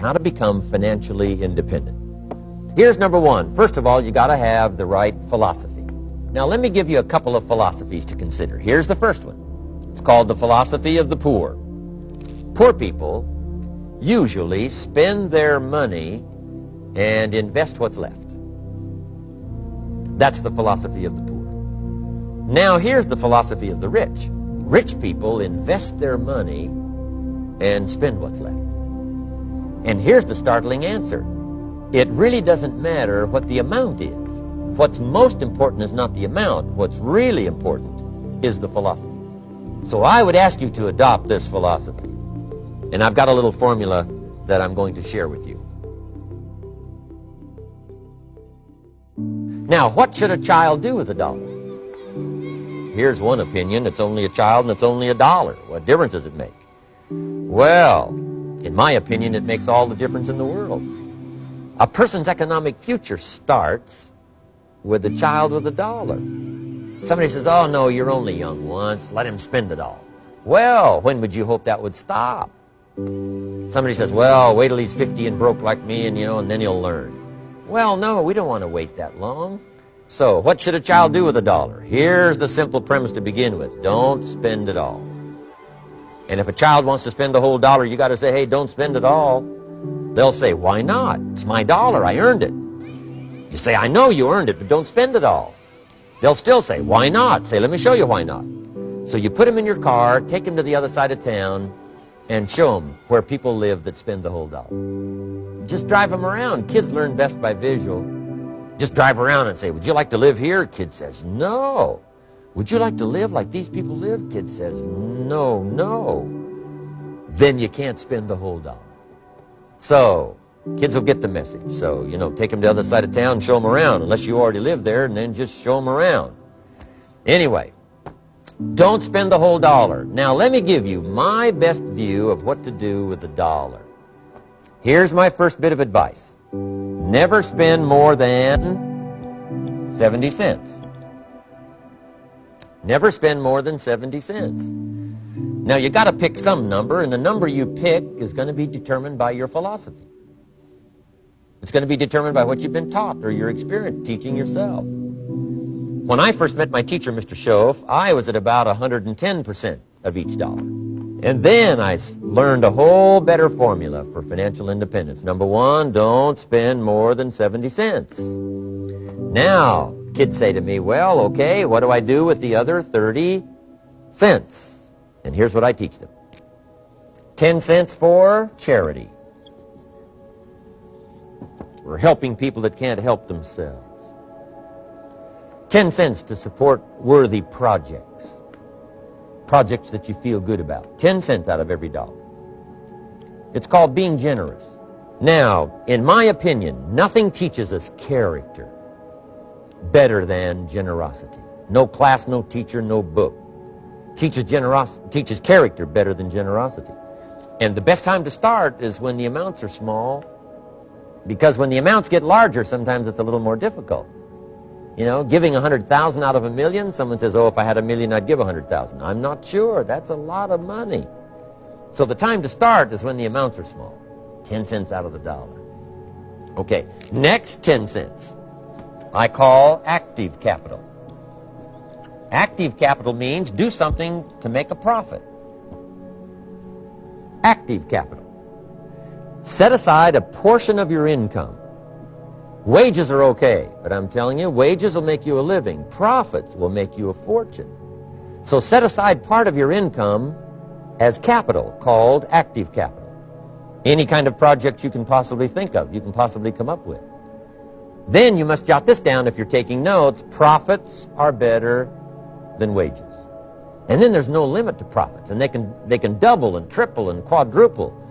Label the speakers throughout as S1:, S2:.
S1: how to become financially independent. Here's number one. First of all, you got to have the right philosophy. Now, let me give you a couple of philosophies to consider. Here's the first one. It's called the philosophy of the poor. Poor people usually spend their money and invest what's left. That's the philosophy of the poor. Now, here's the philosophy of the rich. Rich people invest their money and spend what's left. And here's the startling answer. It really doesn't matter what the amount is. What's most important is not the amount. What's really important is the philosophy. So I would ask you to adopt this philosophy. And I've got a little formula that I'm going to share with you. Now, what should a child do with $1? Here's one opinion. It's only a child and it's only $1. What difference does it make? Well, in my opinion, it makes all the difference in the world. A person's economic future starts with a child with $1. Somebody says, oh, no, you're only young once. Let him spend it all. Well, when would you hope that would stop? Somebody says, well, wait till he's 50 and broke like me and then he'll learn. Well, no, we don't want to wait that long. So, what should a child do with $1? Here's the simple premise to begin with. Don't spend it all. And if a child wants to spend the whole $1, you got to say, hey, don't spend it all. They'll say, why not? It's my $1. I earned it. You say, I know you earned it, but don't spend it all. They'll still say, why not? Say, let me show you why not. So you put them in your car, take them to the other side of town, and show them where people live that spend the whole $1. Just drive them around. Kids learn best by visual. Just drive around and say, would you like to live here? Kid says, no. Would you like to live like these people live? Kid says, no, no. Then you can't spend the whole $1. So, kids will get the message. So, take them to the other side of town and show them around, unless you already live there, and then just show them around. Anyway, don't spend the whole $1. Now, let me give you my best view of what to do with $1. Here's my first bit of advice. Never spend more than 70 cents. Never spend more than 70 cents. Now, you got to pick some number, and the number you pick is going to be determined by your philosophy. It's going to be determined by what you've been taught or your experience teaching yourself. When I first met my teacher, Mr. Schoaf, I was at about 110% of each dollar. And then I learned a whole better formula for financial independence. Number one, don't spend more than 70 cents. Now, kids say to me, well, okay, what do I do with the other 30 cents? And here's what I teach them. 10 cents for charity. We're helping people that can't help themselves. 10 cents to support worthy projects. Projects that you feel good about. 10 cents out of every $1. It's called being generous. Now, in my opinion, nothing teaches us character better than generosity. No class, no teacher, no book teaches character better than generosity. And the best time to start is when the amounts are small, because when the amounts get larger, sometimes it's a little more difficult. Giving 100,000 out of $1 million, someone says, oh, if I had $1 million, I'd give 100,000. I'm not sure. That's a lot of money. So the time to start is when the amounts are small. 10 cents out of the $1. Okay, next 10 cents I call active capital. Active capital means do something to make a profit. Active capital. Set aside a portion of your income. Wages are okay, but I'm telling you, wages will make you a living. Profits will make you a fortune. So set aside part of your income as capital, called active capital. Any kind of project you can possibly think of, you can possibly come up with. Then you must jot this down if you're taking notes. Profits are better than wages. And then there's no limit to profits, and they can double and triple and quadruple.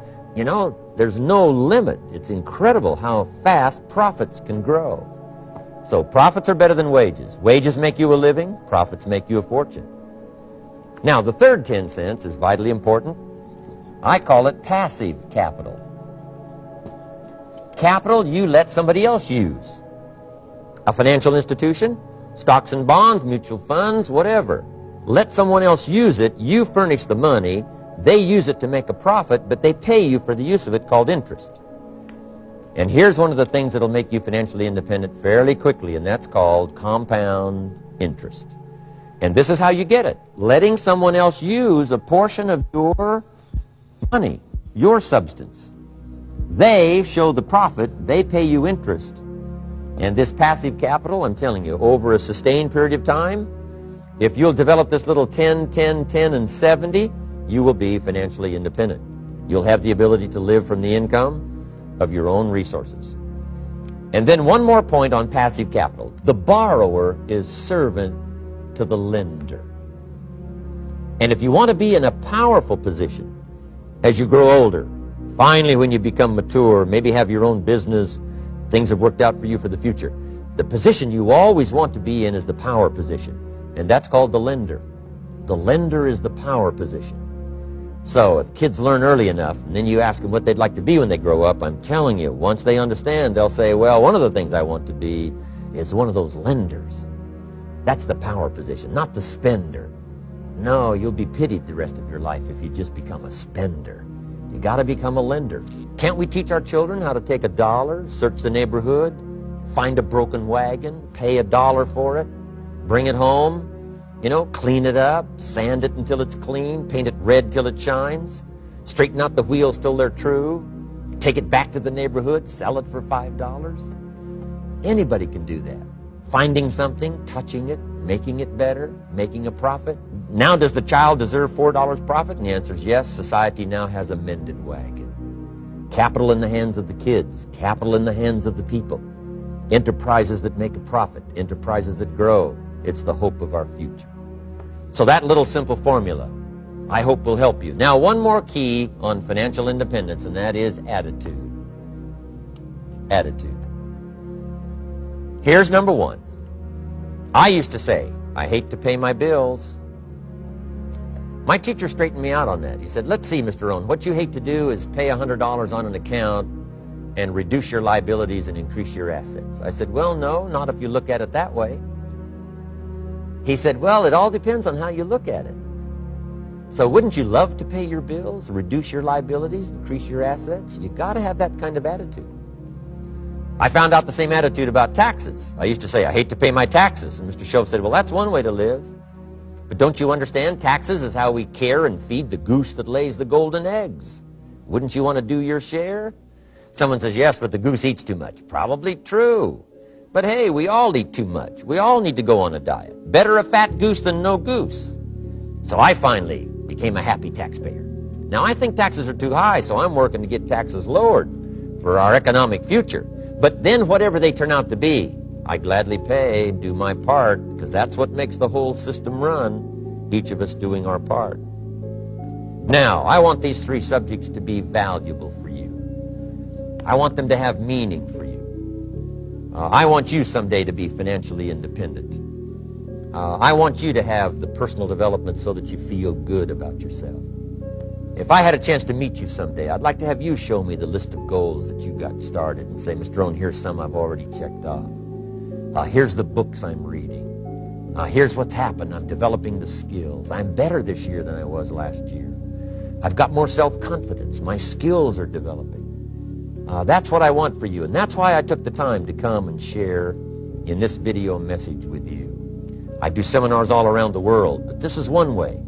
S1: There's no limit. It's incredible how fast profits can grow. So profits are better than wages. Wages make you a living. Profits make you a fortune. Now, the third 10 cents is vitally important. I call it passive capital. Capital you let somebody else use. A financial institution, stocks and bonds, mutual funds, whatever. Let someone else use it. You furnish the money. They use it to make a profit, but they pay you for the use of it, called interest. And here's one of the things that'll make you financially independent fairly quickly, and that's called compound interest. And this is how you get it. Letting someone else use a portion of your money, your substance. They show the profit, they pay you interest. And this passive capital, I'm telling you, over a sustained period of time, if you'll develop this little 10, 10, 10, and 70, you will be financially independent. You'll have the ability to live from the income of your own resources. And then one more point on passive capital. The borrower is servant to the lender. And if you want to be in a powerful position as you grow older, finally when you become mature, maybe have your own business, things have worked out for you for the future, the position you always want to be in is the power position. And that's called the lender. The lender is the power position. So if kids learn early enough, and then you ask them what they'd like to be when they grow up, I'm telling you, once they understand, they'll say, well, one of the things I want to be is one of those lenders. That's the power position, not the spender. No, you'll be pitied the rest of your life if you just become a spender. You got to become a lender. Can't we teach our children how to take $1, search the neighborhood, find a broken wagon, pay $1 for it, bring it home, clean it up, sand it until it's clean, paint it red till it shines, straighten out the wheels till they're true, take it back to the neighborhood, sell it for $5? Anybody can do that. Finding something, touching it, making it better, making a profit. Now, does the child deserve $4 profit? And the answer is yes. Society now has a mended wagon. Capital in the hands of the kids, capital in the hands of the people. Enterprises that make a profit, enterprises that grow. It's the hope of our future. So that little simple formula, I hope, will help you. Now, one more key on financial independence, and that is attitude. Attitude. Here's number one. I used to say, I hate to pay my bills. My teacher straightened me out on that. He said, let's see, Mr. Rohn, what you hate to do is pay $100 on an account and reduce your liabilities and increase your assets. I said, well, no, not if you look at it that way. He said, well, it all depends on how you look at it. So wouldn't you love to pay your bills, reduce your liabilities, increase your assets? You got to have that kind of attitude. I found out the same attitude about taxes. I used to say, I hate to pay my taxes. And Mr. Shove said, well, that's one way to live. But don't you understand? Taxes is how we care and feed the goose that lays the golden eggs. Wouldn't you want to do your share? Someone says, yes, but the goose eats too much. Probably true. But hey, we all eat too much. We all need to go on a diet. Better a fat goose than no goose. So I finally became a happy taxpayer. Now, I think taxes are too high, so I'm working to get taxes lowered for our economic future. But then whatever they turn out to be, I gladly pay, do my part, because that's what makes the whole system run, each of us doing our part. Now, I want these three subjects to be valuable for you. I want them to have meaning for you. I want you someday to be financially independent. I want you to have the personal development so that you feel good about yourself. If I had a chance to meet you someday, I'd like to have you show me the list of goals that you got started and say, Mr. Rohn, here's some I've already checked off. Here's the books I'm reading. Here's what's happened. I'm developing the skills. I'm better this year than I was last year. I've got more self-confidence. My skills are developing. That's what I want for you, and that's why I took the time to come and share in this video message with you. I do seminars all around the world, but this is one way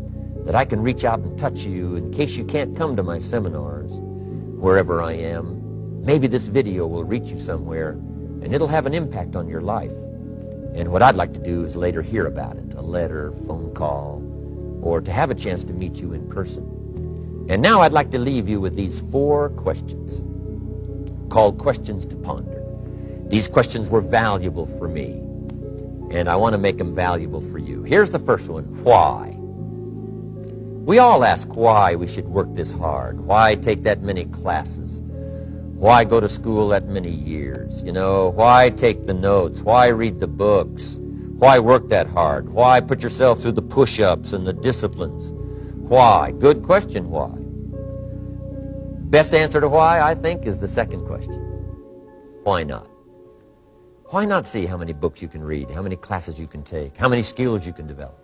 S1: that I can reach out and touch you in case you can't come to my seminars, wherever I am. Maybe this video will reach you somewhere, and it'll have an impact on your life. And what I'd like to do is later hear about it, a letter, phone call, or to have a chance to meet you in person. And now I'd like to leave you with these 4 questions, called questions to ponder. These questions were valuable for me, and I want to make them valuable for you. Here's the first one, why? We all ask why we should work this hard, why take that many classes, why go to school that many years, why take the notes, why read the books, why work that hard, why put yourself through the push-ups and the disciplines, why? Good question, why? Best answer to why, I think, is the second question. Why not? Why not see how many books you can read, how many classes you can take, how many skills you can develop?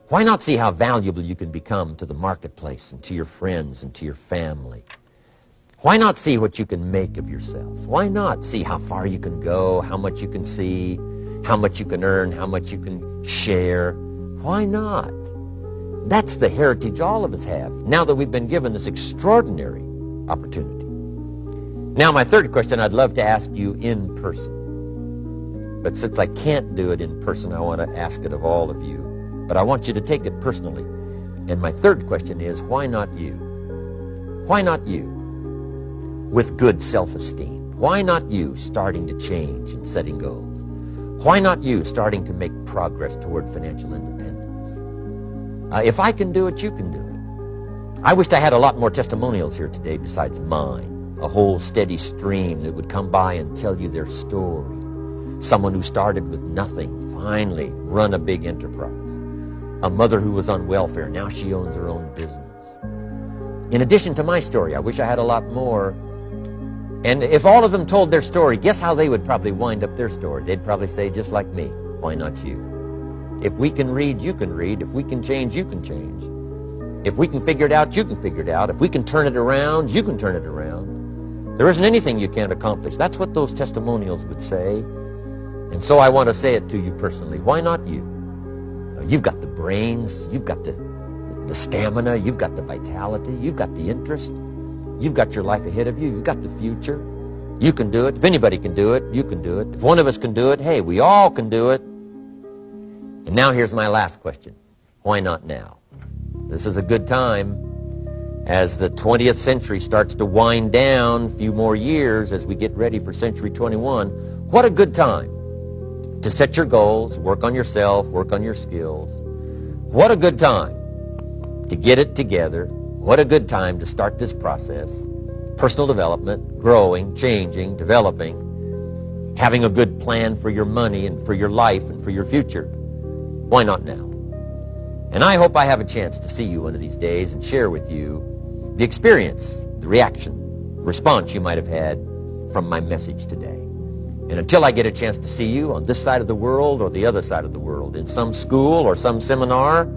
S1: Why not see how valuable you can become to the marketplace and to your friends and to your family? Why not see what you can make of yourself? Why not see how far you can go, how much you can see, how much you can earn, how much you can share? Why not? That's the heritage all of us have, now that we've been given this extraordinary opportunity. Now, my third question I'd love to ask you in person. But since I can't do it in person, I want to ask it of all of you. But I want you to take it personally. And my third question is, why not you? Why not you? With good self-esteem. Why not you starting to change and setting goals? Why not you starting to make progress toward financial independence? If I can do it, you can do it. I wished I had a lot more testimonials here today besides mine. A whole steady stream that would come by and tell you their story. Someone who started with nothing, finally run a big enterprise. A mother who was on welfare, now she owns her own business. In addition to my story, I wish I had a lot more. And if all of them told their story, guess how they would probably wind up their story? They'd probably say, just like me, why not you? If we can read, you can read. If we can change, you can change. If we can figure it out, you can figure it out. If we can turn it around, you can turn it around. There isn't anything you can't accomplish. That's what those testimonials would say. And so I want to say it to you personally. Why not you? You've got the brains. You've got the stamina. You've got the vitality. You've got the interest. You've got your life ahead of you. You've got the future. You can do it. If anybody can do it, you can do it. If one of us can do it, hey, we all can do it. And now here's my last question. Why not now? This is a good time. As the 20th century starts to wind down, a few more years as we get ready for century 21, what a good time to set your goals, work on yourself, work on your skills. What a good time to get it together. What a good time to start this process. Personal development, growing, changing, developing, having a good plan for your money and for your life and for your future. Why not now? And I hope I have a chance to see you one of these days and share with you the experience, the reaction, response you might have had from my message today. And until I get a chance to see you on this side of the world or the other side of the world, in some school or some seminar,